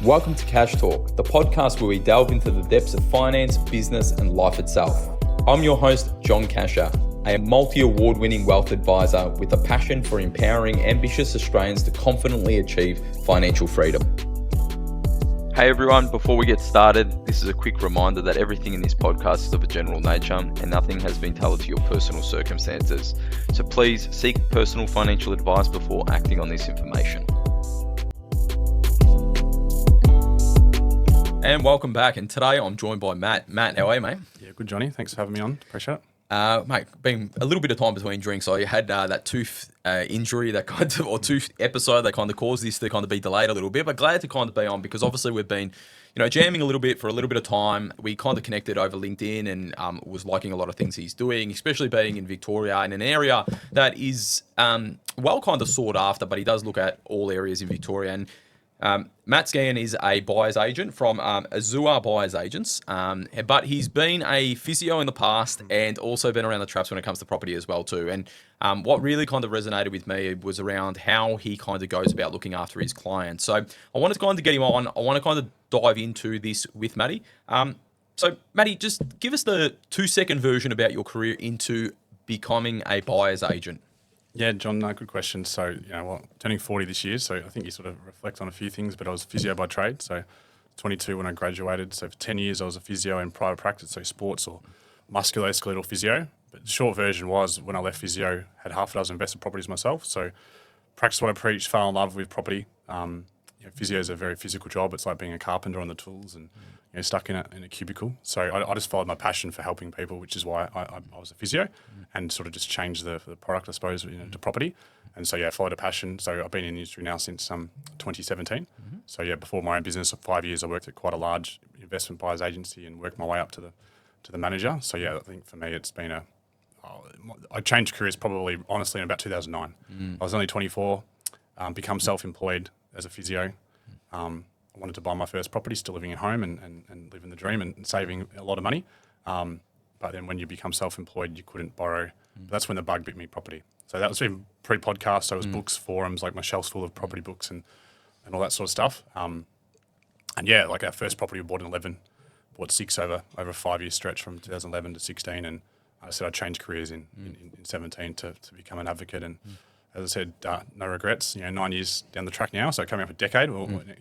Welcome to Cash Talk, the podcast where we delve into the depths of finance, business, and life itself. I'm your host, John Cachia, a multi-award-winning wealth advisor with a passion for empowering ambitious Australians to confidently achieve financial freedom. Hey everyone, before we get started, this is a quick reminder that everything in this podcast is of a general nature and nothing has been tailored to your personal circumstances. So please seek personal financial advice before acting on this information. And welcome back. And today I'm joined by Matt. Matt, how are you, mate? Yeah, good, Johnny. Thanks for having me on. Appreciate it. Mate, been a little bit of time between drinks. So you had that tooth injury, that kind of, or tooth episode that kind of caused this to kind of be delayed a little bit. But glad to kind of be on because obviously we've been, jamming a little bit for a little bit of time. We kind of connected over LinkedIn and was liking a lot of things he's doing, especially being in Victoria in an area that is well kind of sought after. But he does look at all areas in Victoria. And Matt Skehan is a buyer's agent from Azure Buyers Agents, but he's been a physio in the past and also been around the traps when it comes to property as well too. And what really kind of resonated with me was around how he kind of goes about looking after his clients. So I wanted to kind of get him on. I want to kind of dive into this with Matty. So Matty, just give us the 2-second version about your career into becoming a buyer's agent. Yeah, John, good question. So, turning 40 this year, so I think you sort of reflect on a few things, but I was physio by trade, so 22 when I graduated. So for 10 years I was a physio in private practice, so sports or musculoskeletal physio. But the short version was when I left physio, had half a dozen invested properties myself. So practice what I preach, fell in love with property. Physio is a very physical job. It's like being a carpenter on the tools and stuck in a cubicle. So I just followed my passion for helping people, which is why I was a physio and sort of just changed the product, I suppose, to property. And so, followed a passion. So I've been in the industry now since 2017. Mm-hmm. So, before my own business of 5 years, I worked at quite a large investment buyers agency and worked my way up to the manager. So, I think for me, it's been I changed careers probably, honestly, in about 2009. Mm. I was only 24, become self-employed as a physio. I wanted to buy my first property, still living at home and living the dream and saving a lot of money. But then when you become self-employed, you couldn't borrow. But that's when the bug bit me, property. So that was even pre-podcast. So it was books, forums, like my shelf's full of property books and all that sort of stuff. Like our first property we bought in 11, bought 6 over a 5-year stretch from 2011 to 16. And I said I'd change careers in 17 to become an advocate. And as I said, no regrets. 9 years down the track now, so coming up a decade, or 8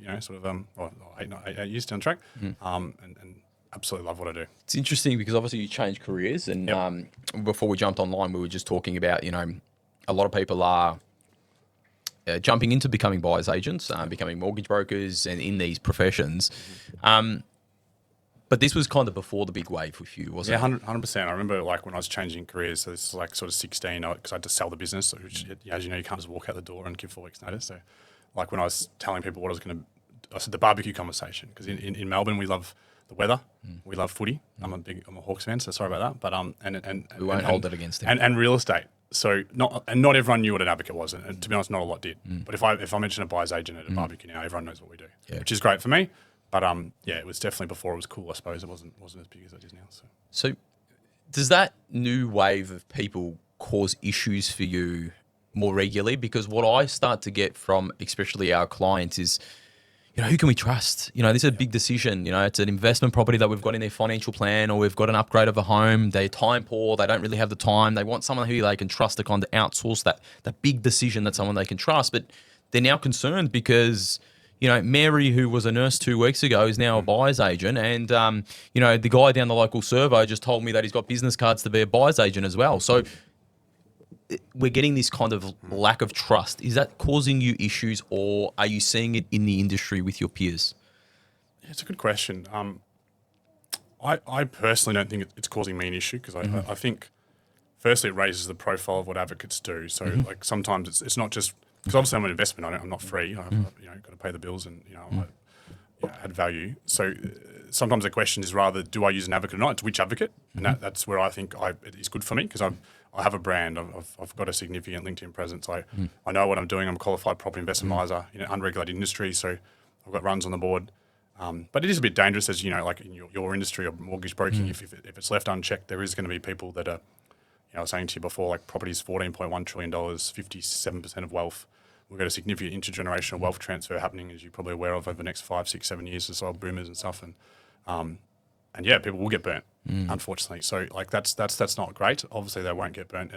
years down the track, and absolutely love what I do. It's interesting because obviously you change careers, and before we jumped online, we were just talking about a lot of people are jumping into becoming buyers agents, becoming mortgage brokers, and in these professions. But this was kind of before the big wave with you, wasn't it? Yeah, 100%. I remember when I was changing careers, so this is like sort of 16, because I had to sell the business, which, as you know, you can't just walk out the door and give 4 weeks notice. So when I was telling people what I was going to, I said the barbecue conversation, because in Melbourne, we love the weather. We love footy. I'm a Hawks fan, so sorry about that. But and we won't hold it against him. And real estate. So not everyone knew what an advocate was, and to be honest, not a lot did. But if I mention a buyer's agent at a barbecue now, everyone knows what we do, which is great for me. But it was definitely before it was cool. I suppose it wasn't as big as it is now. So does that new wave of people cause issues for you more regularly? Because what I start to get from especially our clients is, who can we trust? This is a big decision. It's an investment property that we've got in their financial plan, or we've got an upgrade of a home. They're time poor. They don't really have the time. They want someone who they can trust to kind of outsource that big decision, that someone they can trust. But they're now concerned because Mary, who was a nurse 2 weeks ago, is now a buyer's agent. And, the guy down the local servo just told me that he's got business cards to be a buyer's agent as well. So we're getting this kind of lack of trust. Is that causing you issues, or are you seeing it in the industry with your peers? Yeah, it's a good question. I personally don't think it's causing me an issue, because I think, firstly, it raises the profile of what advocates do. So, sometimes it's not just... Because obviously I'm an investment, I'm not free. I've got to pay the bills and I add value. So sometimes the question is rather, do I use an advocate or not? It's which advocate, and that's where I think it is good for me, because I have a brand. I've got a significant LinkedIn presence. I know what I'm doing. I'm a qualified property investment advisor in an unregulated industry, so I've got runs on the board. But it is a bit dangerous, as like in your industry or mortgage broking. If it's left unchecked, there is going to be people that are. I was saying to you before, like property is $14.1 trillion, 57% of wealth. we've got a significant intergenerational wealth transfer happening, as you're probably aware of, over the next 5, 6, 7 years, as well, boomers and stuff. And yeah, people will get burnt, unfortunately. So like that's not great. Obviously, they won't get burnt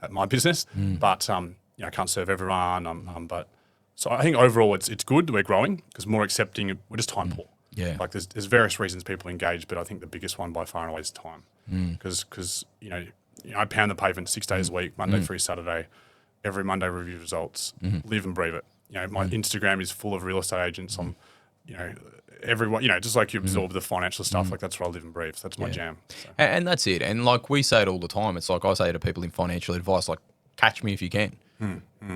at my business, but I can't serve everyone. But so I think overall it's good that we're growing because more accepting. We're just time poor. Yeah. Like there's various reasons people engage, but I think the biggest one by far and away is time. Because I pound the pavement 6 days a week, Monday through Saturday, every Monday review results, live and breathe it. My Instagram is full of real estate agents. I'm, everyone, just like you absorb the financial stuff, like that's what I live and breathe. So that's my jam. So. And that's it. And like we say it all the time. It's like I say to people in financial advice, like catch me if you can.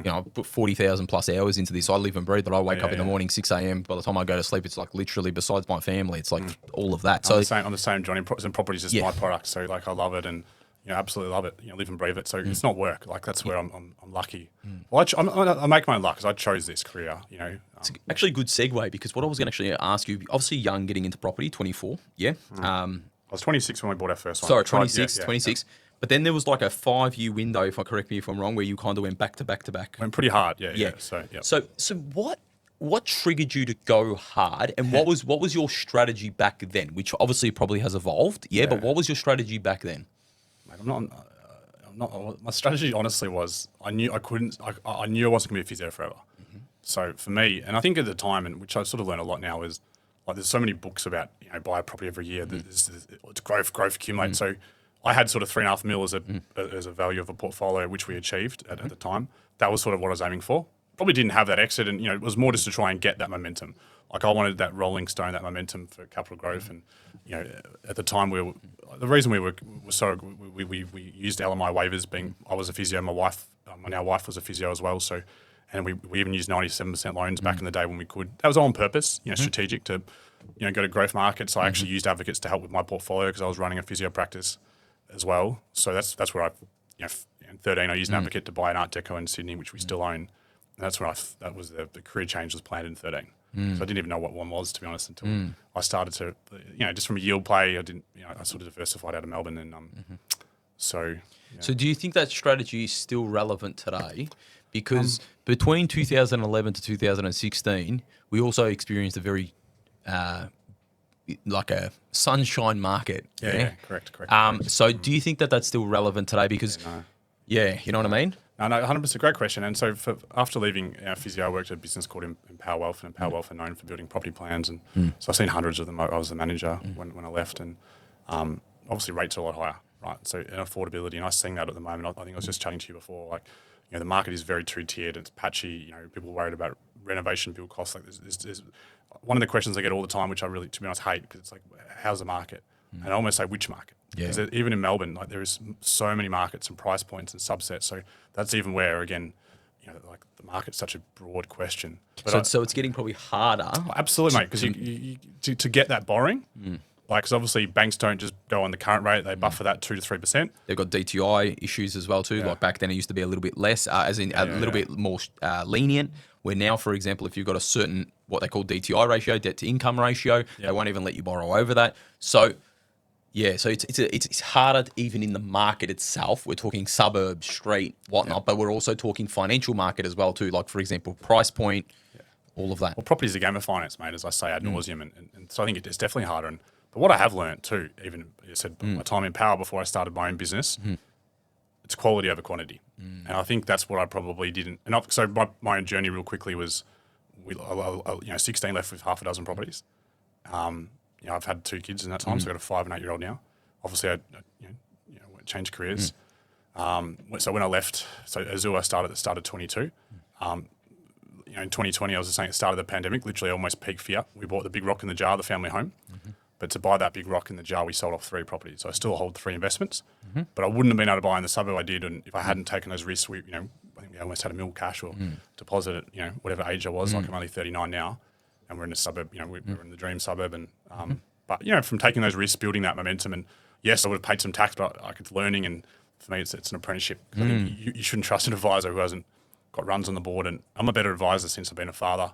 I put 40,000 plus hours into this. I live and breathe it. I wake up in the morning, 6 a.m. By the time I go to sleep, it's like literally besides my family, it's like all of that. So I'm the same, Johnny. And property is just my product. So like I love it and absolutely love it. Live and breathe it. So it's not work. Like that's where I'm lucky. Well, I make my own luck because I chose this career. It's actually a good segue because what I was going to actually ask you, obviously young, getting into property, 24. Yeah. I was 26 when we bought our first one. Sorry, 26. But then there was like a 5-year window, if I correct me if I'm wrong, where you kind of went back to back to back. Went pretty hard, yeah. So what triggered you to go hard, and what was your strategy back then? Which obviously probably has evolved, but what was your strategy back then? Mate, I'm not. My strategy honestly was I knew I wasn't going to be a physio forever. So for me, and I think at the time, and which I sort of learned a lot now, is like there's so many books about buy a property every year. It's growth, accumulate. So I had sort of 3.5 mil as a value of a portfolio, which we achieved at the time. That was sort of what I was aiming for. Probably didn't have that exit, and it was more just to try and get that momentum. Like I wanted that rolling stone, that momentum for capital growth, and at the time we used LMI waivers. Being I was a physio, my wife was a physio as well. So, and we even used 97% loans back in the day when we could. That was all on purpose, strategic to go to growth markets. I actually used advocates to help with my portfolio because I was running a physio practice as well. So that's where in 13 I used an advocate to buy an Art Deco in Sydney, which we still own. And that's where that was the career change was planned in 13. So I didn't even know what one was, to be honest, until I started to, just from a yield play, I sort of diversified out of Melbourne. And so do you think that strategy is still relevant today? Because between 2011 to 2016, we also experienced a very, like a sunshine market. Yeah, correct. So do you think that that's still relevant today? Because, you know what I mean? No, 100%. Great question. And so after leaving physio, I worked at a business called Empower Wealth, and Empower Wealth are known for building property plans. And so I've seen hundreds of them. I was the manager when I left, and obviously rates are a lot higher, right? So and affordability, and I'm seeing that at the moment. I think I was just chatting to you before, like, the market is very two-tiered. It's patchy. People are worried about renovation build costs. Like there's one of the questions I get all the time, which I really, to be honest, hate, because it's like, how's the market? And I almost say which market? Because even in Melbourne, like there is so many markets and price points and subsets. So that's even where, again, like the market's such a broad question. But so it's getting probably harder. Absolutely, mate. Because you to get that borrowing, like, because obviously banks don't just go on the current rate; they buffer that 2 to 3%. They've got DTI issues as well too. Like back then, it used to be a little bit less, as in a little bit more lenient. Where now, for example, if you've got a certain what they call DTI ratio, debt to income ratio, they won't even let you borrow over that. So. Yeah, so it's harder even in the market itself. We're talking suburb, street, whatnot, but we're also talking financial market as well too. Like, for example, price point, all of that. Well, property is a game of finance, mate, as I say ad nauseum, and so I think it's definitely harder. But what I have learned too, even I said my time in Power before I started my own business, it's quality over quantity, and I think that's what I probably didn't. And so my own journey, real quickly, was 16 left with half a dozen properties. I've had 2 kids in that time, so I've got a 5 and 8 year old now. Obviously, I changed careers. So when I left, Azure started 22. In 2020, I was just saying, it started the pandemic, literally almost peak fear. We bought the big rock in the jar, the family home. But to buy that big rock in the jar, we sold off 3 properties. So I still hold 3 investments. But I wouldn't have been able to buy in the suburb I did, and if I hadn't taken those risks, I think we almost had $1 million cash or deposit at whatever age I was. Like I'm only 39 now. And we're in a suburb, we're in the dream suburb. And but from taking those risks, building that momentum, and yes, I would have paid some tax, but it's learning. And for me, it's an apprenticeship. I think you shouldn't trust an advisor who hasn't got runs on the board. And I'm a better advisor since I've been a father.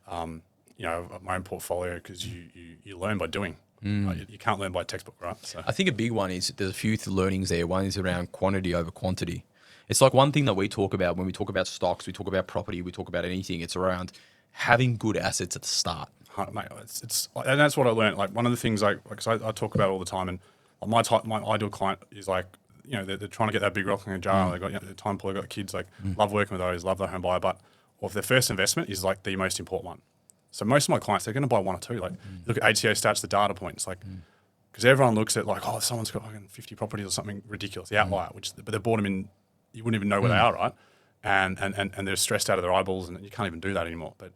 Of my own portfolio, because you learn by doing. You can't learn by textbook, right? So I think a big one is there's a few learnings there. One is around quantity over quantity. It's like one thing that we talk about when we talk about stocks, we talk about property, we talk about anything. It's around having good assets at the start. Mate, and that's what I learned. Like one of the things, I talk about all the time, and my ideal client is like, you know, they're trying to get that big rock in a jar. They got, you know, the time poor, got kids. Like love working with those, love their home buyer, but or if their first investment is like the most important one. So most of my clients, they're going to buy one or two. Like look at ATO stats, the data points, like because everyone looks at like, oh, someone's got fucking 50 properties or something ridiculous, the outlier, but they bought them in, you wouldn't even know where they are, right? And they're stressed out of their eyeballs, and you can't even do that anymore. But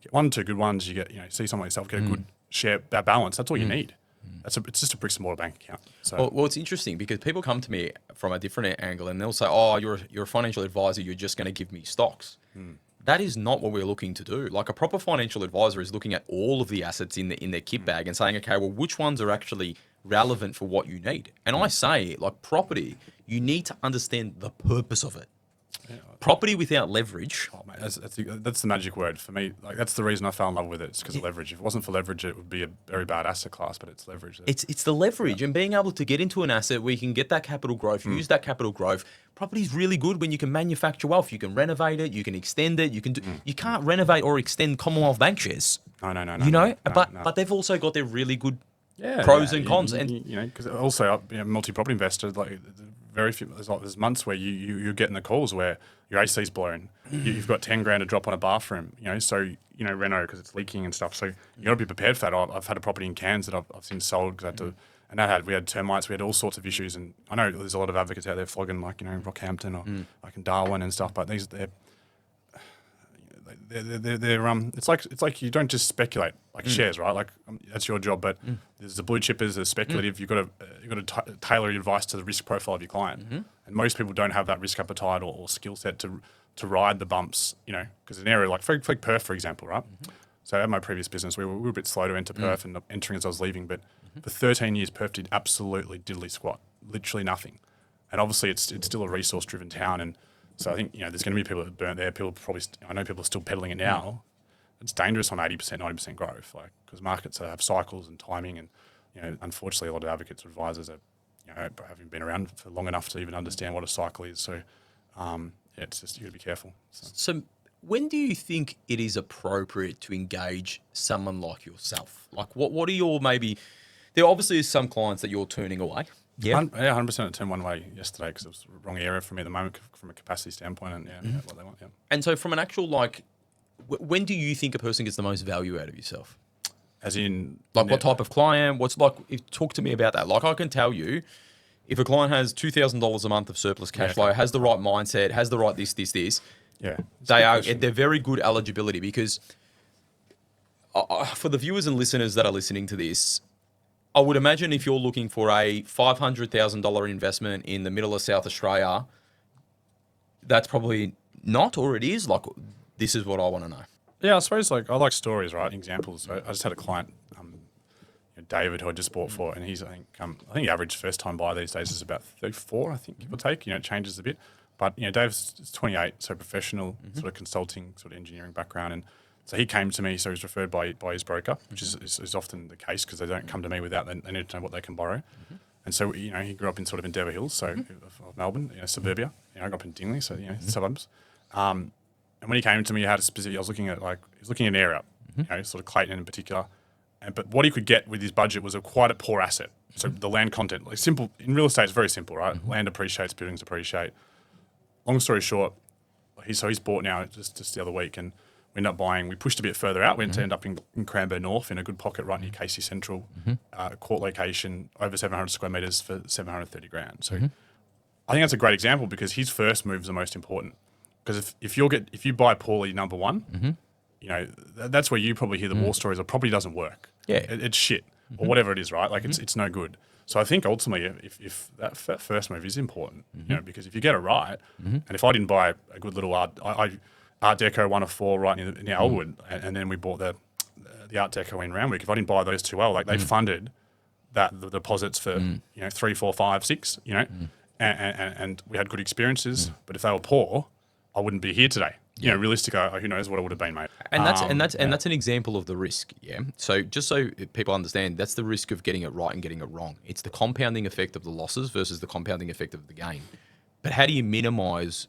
get one or two good ones, you get, you know, see someone like yourself, get a good share, that balance. That's all you need. It's just a bricks and mortar bank account. So Well, it's interesting because people come to me from a different angle and they'll say, "Oh, you're a financial advisor. You're just going to give me stocks." That is not what we're looking to do. Like a proper financial advisor is looking at all of the assets in their kit bag and saying, "Okay, well, which ones are actually relevant for what you need?" And I say, like property, you need to understand the purpose of it. Property without leverage. oh, mate, that's the magic word for me. Like that's the reason I fell in love with it. It's because of leverage. If it wasn't for leverage, it would be a very bad asset class. But it's leverage. It's the leverage and being able to get into an asset where you can get that capital growth, use that capital growth. Property is really good when you can manufacture wealth. You can renovate it, you can extend it. You can do. You can't renovate or extend Commonwealth Bank shares. No. You know, no, but they've also got their really good pros and cons. You know, because also multi-property investor, like very few. There's months where you're getting the calls where your AC's blown. You've got 10 grand to drop on a bathroom. You know, so you know reno because it's leaking and stuff. So you got to be prepared for that. I've had a property in Cairns that I've since sold because I had to. And we had termites, we had all sorts of issues, and I know there's a lot of advocates out there flogging like, you know, Rockhampton or like in Darwin and stuff, but they're it's like you don't just speculate like shares, right? Like that's your job, but there's the blue chippers, there's speculative. You've got to tailor your advice to the risk profile of your client, and most people don't have that risk appetite or skill set to ride the bumps, you know, because an area like Perth, for example, right? So at my previous business, we were a bit slow to enter Perth and entering as I was leaving, but for 13 years, Perth did absolutely diddly squat, literally nothing. And obviously, it's still a resource-driven town, and so I think, you know, there's going to be people that burnt there. People probably, I know people are still peddling it now. It's dangerous on 80%, 90% growth, like because markets have cycles and timing, and you know, unfortunately, a lot of advocates or advisors are, you know, haven't been around for long enough to even understand what a cycle is. So, it's just you got to be careful. So when do you think it is appropriate to engage someone like yourself? Like, what are your maybe? There obviously is some clients that you're turning away. Yeah, 100%. I turned one way yesterday because it was the wrong area for me at the moment from a capacity standpoint, and what they want. Yeah. And so, from an actual like, when do you think a person gets the most value out of yourself? As in, like, what type of client? What's like? Talk to me about that. Like, I can tell you, if a client has $2,000 a month of surplus cash flow, has the right mindset, has the right this. Yeah, they're very good eligibility because for the viewers and listeners that are listening to this, I would imagine if you're looking for a $500,000 investment in the middle of South Australia, that's probably not, or it is. Like, this is what I want to know. Yeah, I suppose like I like stories, right? Examples. I just had a client, David, who I just bought for, and he's I think the average first time buyer these days is about 34, I think, give or take. You know, it changes a bit, but you know, Dave's 28, so professional, sort of consulting, sort of engineering background, and so he came to me. So he's referred by his broker, which is often the case because they don't come to me without they need to know what they can borrow. And so you know, he grew up in sort of Endeavour Hills, so of Melbourne, you know, suburbia. You know, I grew up in Dingley, so you know, suburbs. And when he came to me, he had a specific. I was looking at he was looking at an area, you know, sort of Clayton in particular. But what he could get with his budget was quite a poor asset. So the land content, like simple in real estate, it's very simple, right? Land appreciates, buildings appreciate. Long story short, he's bought now just the other week, and we ended up buying. We pushed a bit further out. We ended up in Cranbourne North in a good pocket right near Casey Central, court location, over 700 square metres for 730 grand. So I think that's a great example because his first move is the most important. Because if you buy poorly, number one, you know that's where you probably hear the war stories of property doesn't work. Yeah, it's shit or whatever it is, right? Like it's no good. So I think ultimately, if that first move is important, you know, because if you get it right, and if I didn't buy a good little Art Deco 1 of 4 right near Elwood, and then we bought the Art Deco in Randwick, if I didn't buy those two well, like they funded the deposits for you know 3, 4, 5, 6, you know, and we had good experiences. But if they were poor, I wouldn't be here today. You know, realistic, who knows what it would have been, mate. And that's an example of the risk, yeah. So just so people understand, that's the risk of getting it right and getting it wrong. It's the compounding effect of the losses versus the compounding effect of the gain. But how do you minimize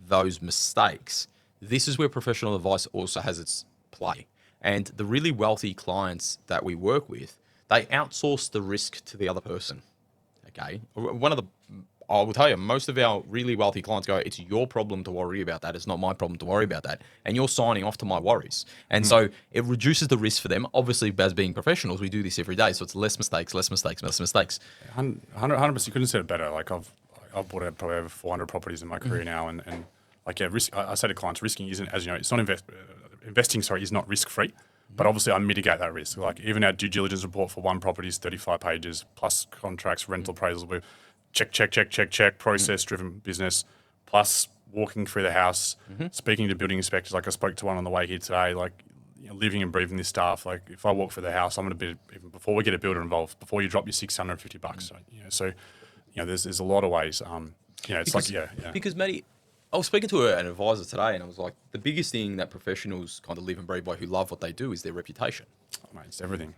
those mistakes? This is where professional advice also has its play. And the really wealthy clients that we work with, they outsource the risk to the other person. Okay. I will tell you, most of our really wealthy clients go, it's your problem to worry about that. It's not my problem to worry about that. And you're signing off to my worries. And so it reduces the risk for them. Obviously, as being professionals, we do this every day. So it's less mistakes. 100%. You couldn't say it better. Like I've bought out probably over 400 properties in my career now. And like, yeah, risk, I say to clients, risking isn't, as you know, it's not investing, is not risk free. But obviously I mitigate that risk. Like even our due diligence report for one property is 35 pages plus contracts, rental appraisals. We're check, process-driven business, plus walking through the house, speaking to building inspectors. Like I spoke to one on the way here today, like living and breathing this stuff. Like if I walk through the house, I'm going to be, even before we get a builder involved, before you drop your $650. So there's a lot of ways. It's because Matty, I was speaking to an advisor today, and I was like, the biggest thing that professionals kind of live and breathe by, who love what they do, is their reputation. Oh, mate, it's everything.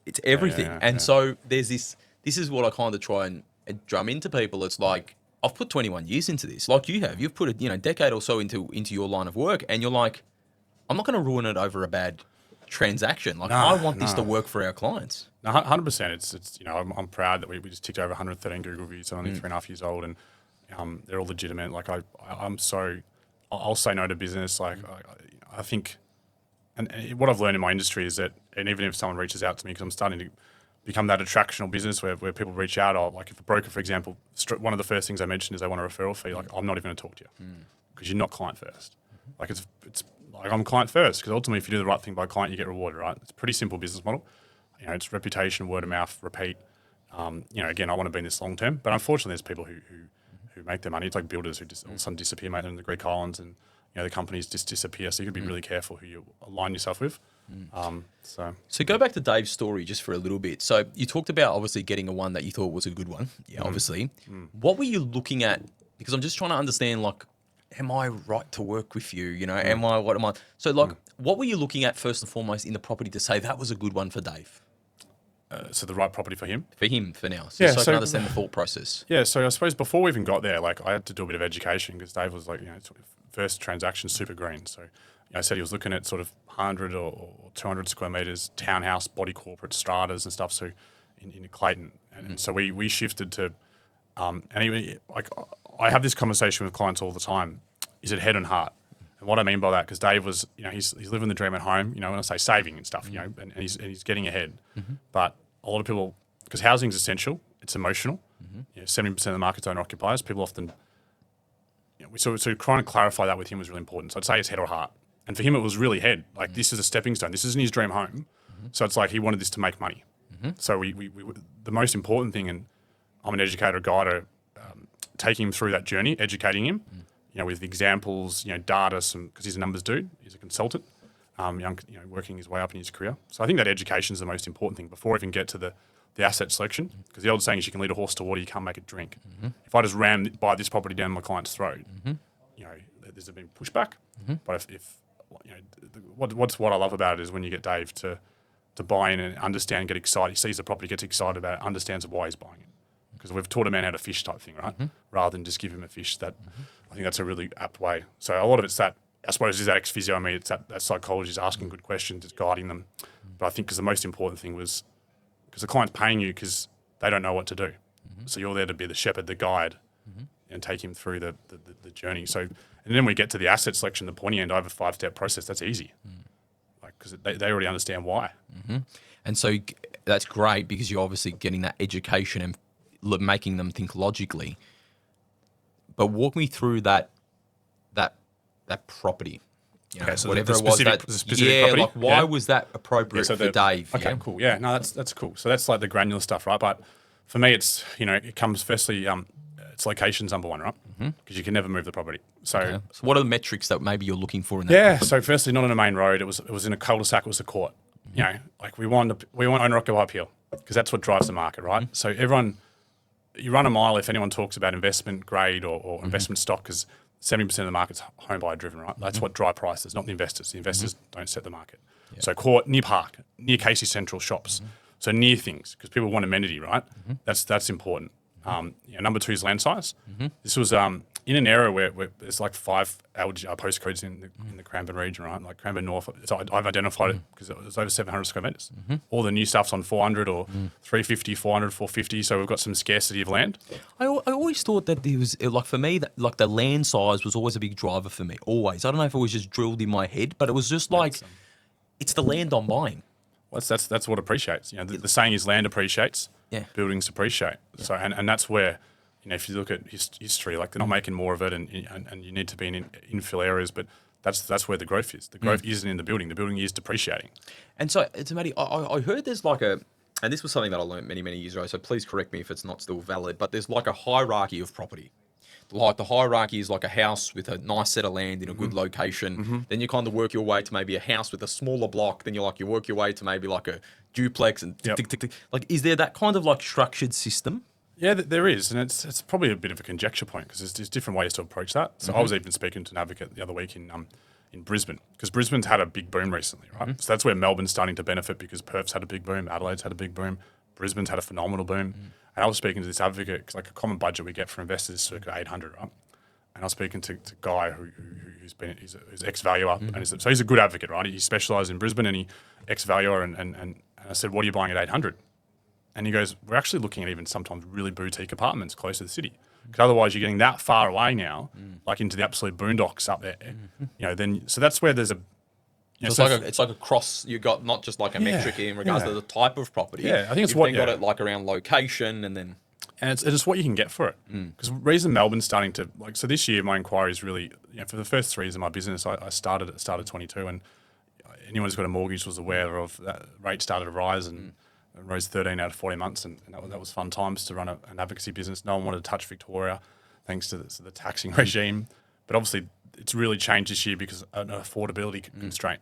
It's everything. So there's this. This is what I kind of try and drum into people. It's like, I've put 21 years into this, like you have. You've put a decade or so into your line of work, and you're like, I'm not going to ruin it over a bad transaction. Like I want this to work for our clients. No, 100%. It's I'm proud that we just ticked over 113 Google reviews. I'm only 3.5 years old, and they're all legitimate. Like I'll say no to business. Like I think, and what I've learned in my industry is that, and even if someone reaches out to me, because I'm starting to become that attractional business where people reach out, or like if a broker, for example, one of the first things I mentioned is they want a referral fee. Like I'm not even going to talk to you because you're not client first. Like it's like I'm client first, because ultimately if you do the right thing by client, you get rewarded, right? It's a pretty simple business model. It's reputation, word of mouth, repeat. Again, I want to be in this long term, but unfortunately there's people who make their money. It's like builders who just all of a sudden disappear, mate, in the Greek islands, and the companies just disappear. So you got to be really careful who you align yourself with. So go back to Dave's story just for a little bit. So you talked about obviously getting a one that you thought was a good one. Yeah, obviously. What were you looking at? Because I'm just trying to understand, like, am I right to work with you? What am I? So like, what were you looking at first and foremost in the property to say that was a good one for Dave? So the right property for him? For him, for now. So I can understand the thought process. Yeah, so I suppose before we even got there, like I had to do a bit of education, because Dave was like, first transaction, super green. So I said he was looking at sort of 100 or 200 square metres, townhouse, body corporate, stratas and stuff. So in Clayton. And so we shifted to, I have this conversation with clients all the time. Is it head and heart? And what I mean by that, because Dave was, he's living the dream at home, when I say saving and stuff, and he's getting ahead. But a lot of people, because housing is essential, it's emotional. 70% of the market's owner occupiers. People often, so trying to clarify that with him was really important. So I'd say it's head or heart. And for him, it was really head. Like this is a stepping stone. This isn't his dream home. So it's like he wanted this to make money. So we the most important thing, and I'm an educator, guide, taking him through that journey, educating him. With examples, data, because he's a numbers dude, he's a consultant, working his way up in his career. So I think that education is the most important thing before we even get to the asset selection. Because the old saying is, you can lead a horse to water, you can't make it drink. If I just buy this property down my client's throat, there's been pushback. But what I love about it is when you get Dave to buy in and understand, get excited. He sees the property, gets excited about it, understands why he's buying it. Because we've taught a man how to fish type thing, right? Rather than just give him a fish. That I think that's a really apt way. So a lot of it's that, I suppose, is that ex-physio. I mean, it's that psychology, is asking good questions, it's guiding them. But I think because the most important thing was, because the client's paying you because they don't know what to do. So you're there to be the shepherd, the guide, and take him through the journey. So, and then we get to the asset selection, the pointy end. I have a 5-step process. That's easy. Because they already understand why. And so that's great, because you're obviously getting that education and making them think logically. But walk me through that property. So whatever the it was, specific property? like why was that appropriate for Dave? Okay, cool. Yeah, no, that's cool. So that's like the granular stuff, right? But for me, it's it comes firstly, it's location's number one, right? Because you can never move the property. So what are the metrics that maybe you're looking for in that? Yeah. So firstly, not on a main road. It was in a cul-de-sac. It was a court. Like we want owner occupier appeal, because that's what drives the market, right? So you run a mile if anyone talks about investment grade or investment stock, because 70% of the market's home buyer driven, right? That's what drive prices, not the investors. The investors don't set the market. So court, near park, near Casey Central shops. So near things, because people want amenity, right? That's important. Number two is land size. This was in an area where there's like 5 LGR postcodes in the Cranbourne region, right? Like Cranbourne North. So I've identified it because it was over 700 square metres. All the new stuff's on 400 or 350, 400, 450. So we've got some scarcity of land. I always thought that there was, like, for me, that, like, the land size was always a big driver for me. Always. I don't know if it was just drilled in my head, but it was just like, it's the land I'm buying. Well, that's what appreciates. The saying is land appreciates, buildings appreciate. So and that's where, if you look at history, like they're not making more of it, and you need to be in infill areas, but that's where the growth is. The growth isn't in the building. The building is depreciating. And so, Matty, I heard there's like and this was something that I learned many, many years ago, so please correct me if it's not still valid, but there's like a hierarchy of property. Like the hierarchy is like a house with a nice set of land in a good location. Then you kind of work your way to maybe a house with a smaller block. Then you work your way to maybe like a duplex and tick, tick, tick, tick. Like, is there that kind of like structured system? Yeah, there is, and it's probably a bit of a conjecture point because there's different ways to approach that. So I was even speaking to an advocate the other week in Brisbane, because Brisbane's had a big boom recently, right? So that's where Melbourne's starting to benefit because Perth's had a big boom, Adelaide's had a big boom, Brisbane's had a phenomenal boom. And I was speaking to this advocate because like a common budget we get from investors is circa 800, right? And I was speaking to a guy who's ex-valuer, and so he's a good advocate, right? He specialises in Brisbane and he ex-valuer, and I said, what are you buying at 800? And he goes, we're actually looking at even sometimes really boutique apartments close to the city. Because otherwise you're getting that far away now, like into the absolute boondocks up there. Then so that's where there's a... So it's like a cross. You got not just like a metric in regards to the type of property. Yeah, I think it's You've got it like around location and then... And it's just what you can get for it. Because the reason Melbourne's starting to... So this year my inquiry is really... for the first 3 years of my business, I started at 22, and anyone who's got a mortgage was aware of that rate started to rise and rose 13 out of 40 months, and that was fun times to run an advocacy business. No one wanted to touch Victoria thanks to the taxing regime. But obviously it's really changed this year because of an affordability constraint.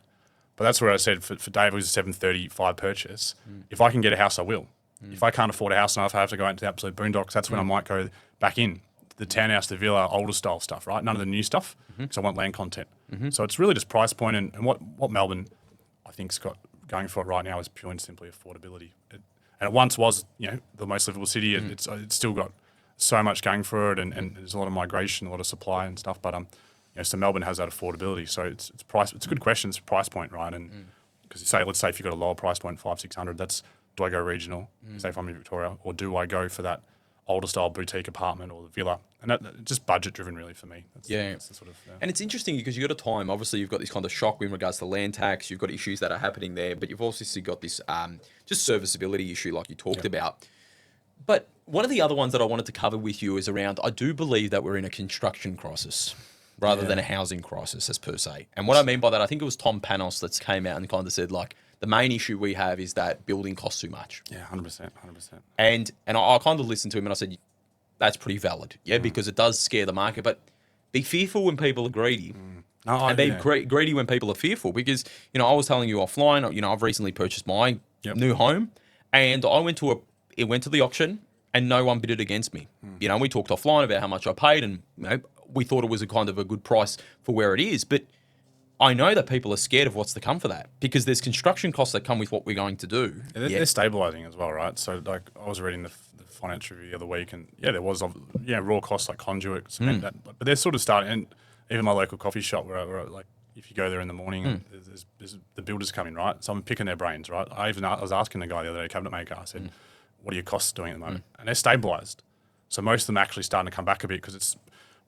But that's where I said for Dave, it was a 735 purchase. If I can get a house, I will. If I can't afford a house enough, I have to go into the absolute boondocks. That's when I might go back in the townhouse, the villa, older style stuff, right? None of the new stuff because I want land content. So it's really just price point, and what Melbourne, I think, has got going for it right now is pure and simply affordability. And it once was, the most livable city. It's still got so much going for it, and there's a lot of migration, a lot of supply and stuff. But so Melbourne has that affordability. So it's price. It's a good question. It's price point, right? And because let's say if you've got a lower price point, 500-600, that's, do I go regional? Say if I'm in Victoria, or do I go for that older style boutique apartment or the villa? And that just budget driven really for me. That's the sort of, And it's interesting because you've got a time, obviously you've got this kind of shock in regards to land tax, you've got issues that are happening there, but you've also got this just serviceability issue like you talked about. But one of the other ones that I wanted to cover with you is around, I do believe that we're in a construction crisis rather than a housing crisis as per se. And what I mean by that, I think it was Tom Panos that came out and kind of said like, the main issue we have is that building costs too much. Yeah, 100%. And I kind of listened to him and I said, that's pretty valid, because it does scare the market. But be fearful when people are gready, and be greedy when people are fearful. Because I was telling you offline, I've recently purchased my new home, and it went to the auction, and no one bid it against me. We talked offline about how much I paid, and we thought it was a kind of a good price for where it is, but I know that people are scared of what's to come for that because there's construction costs that come with what we're going to do. They're stabilising as well, right? So like I was reading the financial review the other week, and there was raw costs like conduit, cement, but they're sort of starting. And even my local coffee shop where like if you go there in the morning, there's the builders coming, right? So I'm picking their brains, right? I was asking the guy the other day, cabinet maker, I said, what are your costs doing at the moment? And they're stabilised. So most of them are actually starting to come back a bit because it's,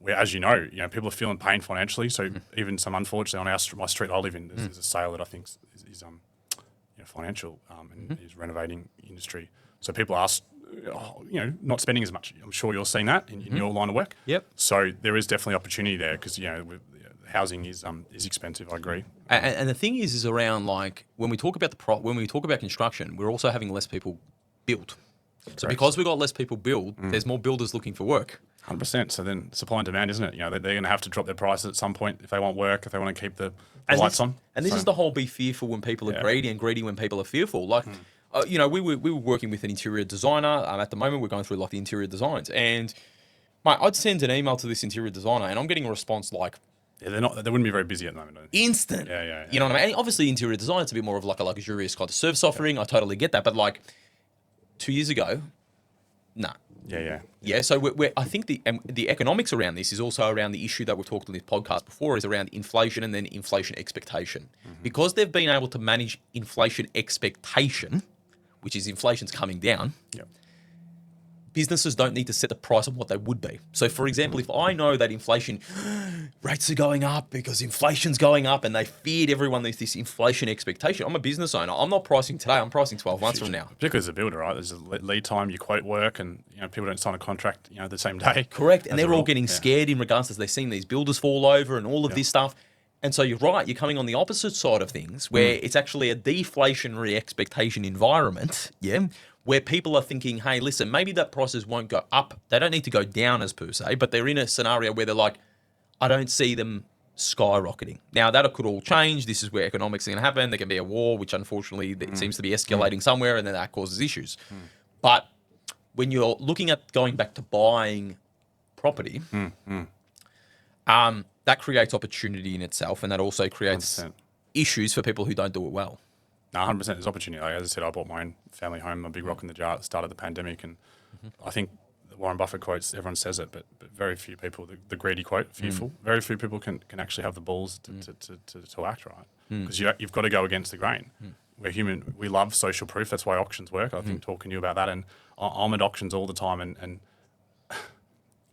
where, as you know, people are feeling pain financially. So even some, unfortunately, on my street I live in, there's a sale that I think is financial and is renovating industry. So people are, not spending as much. I'm sure you're seeing that in your line of work. Yep. So there is definitely opportunity there because housing is expensive. I agree. And the thing is around like when we talk about construction, we're also having less people build. So because we've got less people build, there's more builders looking for work. 100%. So then supply and demand, isn't it? They're going to have to drop their prices at some point if they want work, if they want to keep the lights on. And this is the whole be fearful when people are greedy and greedy when people are fearful. Like, we were working with an interior designer. At the moment, we're going through like the interior designs. And mate, I'd send an email to this interior designer and I'm getting a response like, they wouldn't be very busy at the moment. Instant. Yeah. You know what I mean? And obviously, interior design, it's a bit more of like a luxurious kind of service offering. I totally get that. But like 2 years ago, nah. Yeah, so I think the economics around this is also around the issue that we've talked on this podcast before, is around inflation and then inflation expectation. Because they've been able to manage inflation expectation, which is inflation's coming down, businesses don't need to set the price on what they would be. So, for example, if I know that inflation rates are going up because inflation's going up and they feared everyone there's this inflation expectation, I'm a business owner. I'm not pricing today. I'm pricing 12 months from now. Particularly as a builder, right? There's a lead time, you quote work, and people don't sign a contract the same day. Correct. And they're all getting scared in regards to they're seeing these builders fall over and all of this stuff. And so you're right, you're coming on the opposite side of things where it's actually a deflationary expectation environment, where people are thinking, hey, listen, maybe that prices won't go up. They don't need to go down as per se, but they're in a scenario where they're like, I don't see them skyrocketing. Now, that could all change. This is where economics are going to happen. There can be a war, which unfortunately seems to be escalating somewhere, and then that causes issues. But when you're looking at going back to buying property, that creates opportunity in itself, and that also creates 100%. issues for people who don't do it well. No, 100% there's opportunity. Like, as I said, I bought my own family home, a big rock in the jar at the start of the pandemic, and I think Warren Buffett quotes, everyone says it, but very few people, the greedy quote, fearful, very few people can actually have the balls to act right, because you've got to go against the grain. We're human, we love social proof, that's why auctions work. I think talking to you about that, and I'm at auctions all the time, and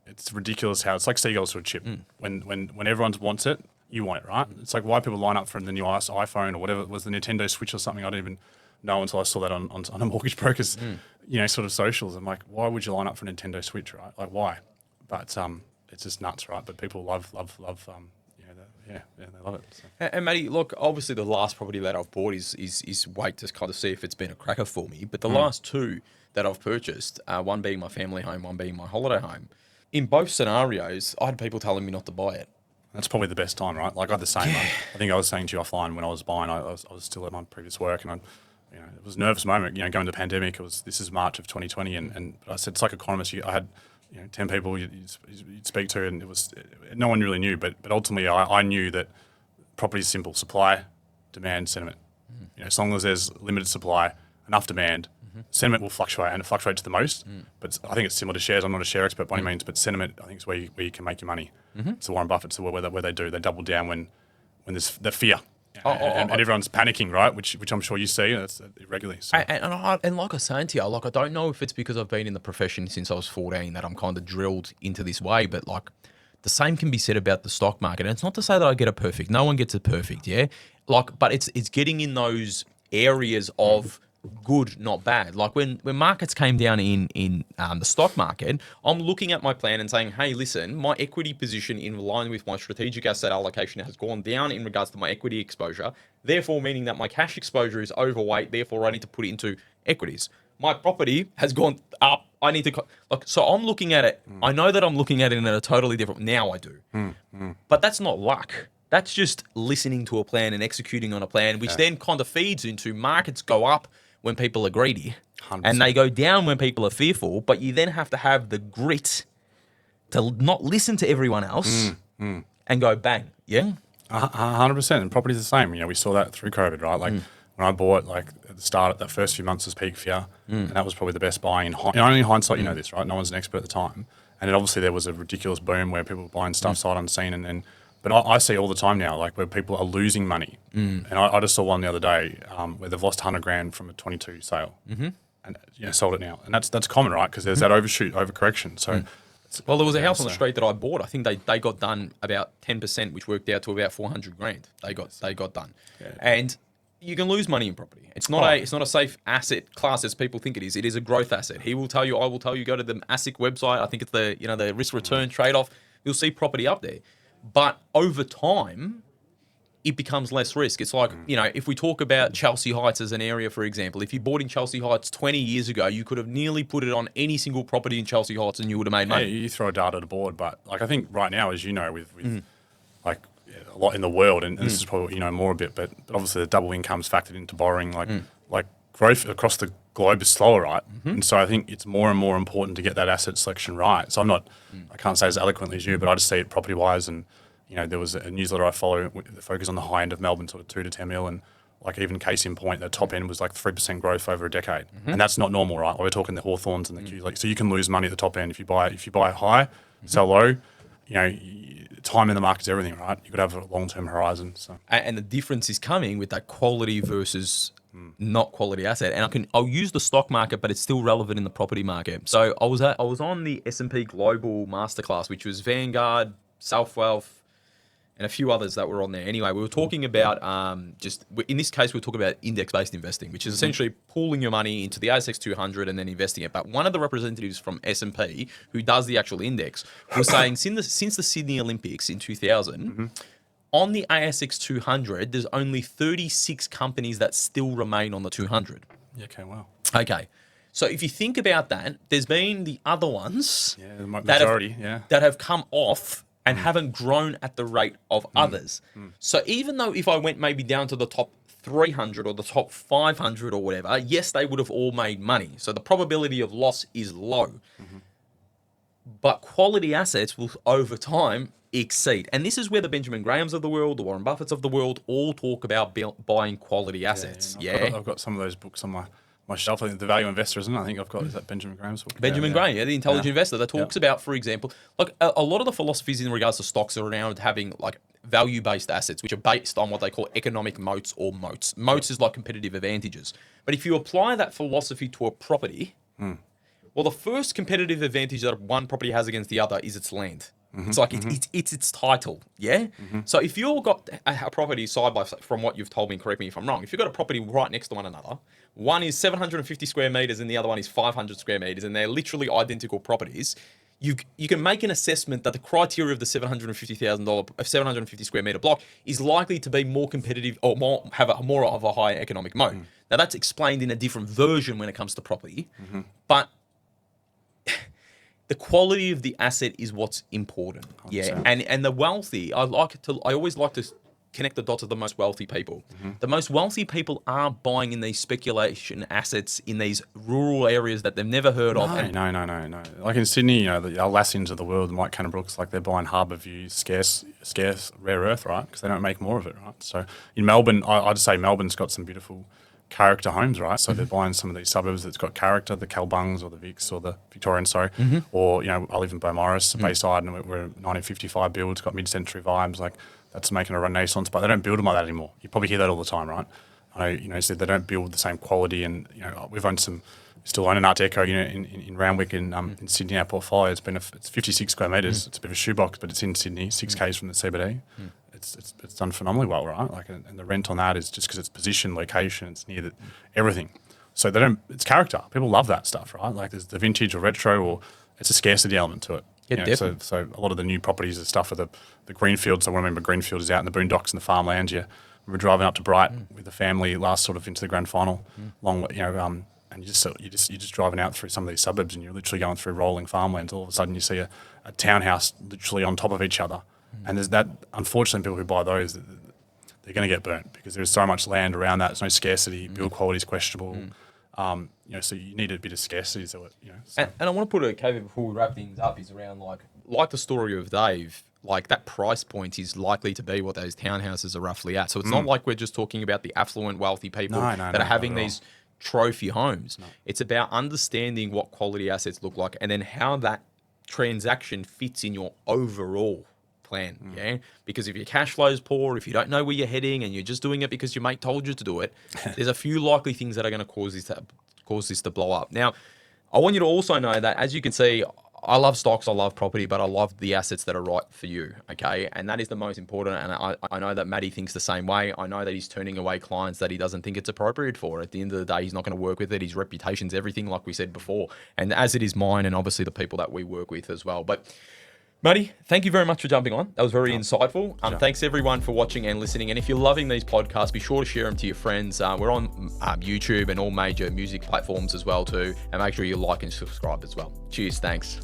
it's ridiculous how it's like seagulls to a chip. When everyone wants it, you want it, right? It's like why people line up for the new iPhone or whatever it was, the Nintendo Switch or something. I didn't even know until I saw that on a mortgage broker's, sort of socials. I'm like, why would you line up for a Nintendo Switch, right? Like, why? But it's just nuts, right? But people love, they love it. So. And Matty, look, obviously the last property that I've bought is wait to kind of see if it's been a cracker for me. But the last two that I've purchased, one being my family home, one being my holiday home, in both scenarios, I had people telling me not to buy it. That's probably the best time, right? Like I had the same. I think I was saying to you offline when I was buying. I was still at my previous work, and it was a nervous moment. Going to the pandemic. This is March of 2020, and I said it's like economists. I had 10 people you'd speak to, and it was no one really knew. But ultimately, I knew that property is simple: supply, demand, sentiment. As long as there's limited supply, enough demand, sentiment will fluctuate, and it fluctuates the most. But I think it's similar to shares. I'm not a share expert by any means, but sentiment, I think, is where you can make your money. So Warren Buffett's where they double down when there's the fear. And everyone's panicking, right? Which I'm sure you see regularly. So. And like I was saying to you, I don't know if it's because I've been in the profession since I was 14 that I'm kind of drilled into this way, but like the same can be said about the stock market. And it's not to say that I get it perfect. No one gets it perfect, but it's getting in those areas of good, not bad. Like when markets came down in the stock market, I'm looking at my plan and saying, hey, listen, my equity position in line with my strategic asset allocation has gone down in regards to my equity exposure, therefore meaning that my cash exposure is overweight, therefore I need to put it into equities. My property has gone up. I need to so I'm looking at it. I know that I'm looking at it in a totally different. Now I do, but that's not luck. That's just listening to a plan and executing on a plan, which then kind of feeds into markets go up when people are greedy 100%. And they go down when people are fearful, but you then have to have the grit to not listen to everyone else and go bang. 100%. And property's the same. We saw that through COVID, right? Like when I bought, like at the start, that first few months was peak fear, and that was probably the best buying. Only in hindsight, you know this, right? No one's an expert at the time. And then obviously there was a ridiculous boom where people were buying stuff sight unseen, but I see all the time now, like where people are losing money. And I just saw one the other day where they've lost 100 grand from a 22 sale and sold it now. And that's common, right? Because there's that overcorrection. So, well, there was a house on the street that I bought. I think they got done about 10%, which worked out to about 400 grand. They got done. Yeah. And you can lose money in property. It's not a safe asset class as people think it is. It is a growth asset. I will tell you, go to the ASIC website. I think it's the risk return trade-off. You'll see property up there. But over time, it becomes less risk. It's like, if we talk about Chelsea Heights as an area, for example, if you bought in Chelsea Heights 20 years ago, you could have nearly put it on any single property in Chelsea Heights and you would have made money. Yeah, you throw data at the board. But like I think right now, as you know, with like a lot in the world, and this is probably what you know more a bit, but obviously the double income's factored into borrowing. Like growth across the globe is slower, right? And so I think it's more and more important to get that asset selection right. So I can't say as eloquently as you, but I just see it property wise. And there was a newsletter I follow that focused on the high end of Melbourne, sort of 2 to 10 mil, and like even case in point, the top end was like 3% growth over a decade, and that's not normal, right? We're talking the Hawthorns and the Qs. Like, so you can lose money at the top end if you buy high, sell low. Time in the market is everything, right? You could have a long-term horizon. So, and the difference is coming with that quality versus not quality asset. And I'll use the stock market, but it's still relevant in the property market. So I was on the S&P Global Masterclass, which was Vanguard, South Wealth, and a few others that were on there. Anyway, we were talking about in this case, we were talking about index-based investing, which is essentially pooling your money into the ASX 200 and then investing it. But one of the representatives from S&P, who does the actual index, was saying since the Sydney Olympics in 2000, on the ASX 200, there's only 36 companies that still remain on the 200. yeah, okay, wow. Okay. So if you think about that, there's been the other ones Yeah, the majority, that have come off and haven't grown at the rate of others. So even though if I went maybe down to the top 300 or the top 500 or whatever, yes, they would have all made money. So the probability of loss is low. But quality assets will, over time, exceed. And this is where the Benjamin Grahams of the world, the Warren Buffetts of the world, all talk about buying quality assets. I've got some of those books on my shelf. I think The Value Investor, isn't it? I think I've got, is that Benjamin Graham's book? Benjamin Graham, the Intelligent Investor, that talks about, for example, like a lot of the philosophies in regards to stocks are around having like value-based assets, which are based on what they call economic moats or moats. Moats is like competitive advantages. But if you apply that philosophy to a property, well, the first competitive advantage that one property has against the other is its land. It's like it's its title, yeah? So if you've got a property side by side, from what you've told me, correct me if I'm wrong, if you've got a property right next to one another, one is 750 square meters and the other one is 500 square meters, and they're literally identical properties, you can make an assessment that the criteria of the $750 square meter block is likely to be more competitive or have more of a higher economic moat. Now that's explained in a different version when it comes to property, but the quality of the asset is what's important. 100%. Yeah. And the wealthy, I always like to connect the dots of the most wealthy people. The most wealthy people are buying in these speculation assets in these rural areas that they've never heard of. No. Like in Sydney, the Alassians of the world, Mike Cannon-Brooks, like they're buying Harbour View, scarce rare earth, right? Because they don't make more of it, right? So in Melbourne, I'd say Melbourne's got some beautiful character homes, right? So they're buying some of these suburbs that's got character, the Calbungs or the Vics or the Victorians, or, I live in Beaumaris, Bayside, and we're a 1955 build, it's got mid-century vibes, like that's making a renaissance, but they don't build them like that anymore. You probably hear that all the time, right? So they don't build the same quality, and, we've owned still own an Art Deco unit in Randwick in Sydney, our portfolio. It's 56 square metres, it's a bit of a shoebox, but it's in Sydney, 6 Ks from the CBD. It's done phenomenally well, right? Like, and the rent on that is just because it's position, location, it's near everything. So it's character. People love that stuff, right? Like there's the vintage or retro, or it's a scarcity element to it. Yeah, definitely. So a lot of the new properties and stuff are the greenfields. So I remember Greenfield is out in the boondocks and the farmlands. We were driving up to Bright with the family last sort of into the grand final, and you're just driving out through some of these suburbs, and you're literally going through rolling farmlands. All of a sudden, you see a townhouse literally on top of each other. And there's that, unfortunately, people who buy those, they're going to get burnt because there's so much land around that. There's no scarcity. Build quality is questionable. So you need a bit of scarcity. So. And I want to put a caveat before we wrap things up is around like the story of Dave, like that price point is likely to be what those townhouses are roughly at. So it's not like we're just talking about the affluent, wealthy people that are having these trophy homes. No. It's about understanding what quality assets look like and then how that transaction fits in your overall plan, because if your cash flow is poor, if you don't know where you're heading and you're just doing it because your mate told you to do it, there's a few likely things that are going to cause this to blow up. Now, I want you to also know that, as you can see, I love stocks, I love property, but I love the assets that are right for you, okay? And that is the most important, and I know that Matty thinks the same way. I know that he's turning away clients that he doesn't think it's appropriate for. At the end of the day, he's not going to work with it. His reputation's everything, like we said before, and as it is mine and obviously the people that we work with as well. But Matty, thank you very much for jumping on. That was very insightful. Thanks everyone for watching and listening. And if you're loving these podcasts, be sure to share them to your friends. We're on YouTube and all major music platforms as well too. And make sure you like and subscribe as well. Cheers. Thanks.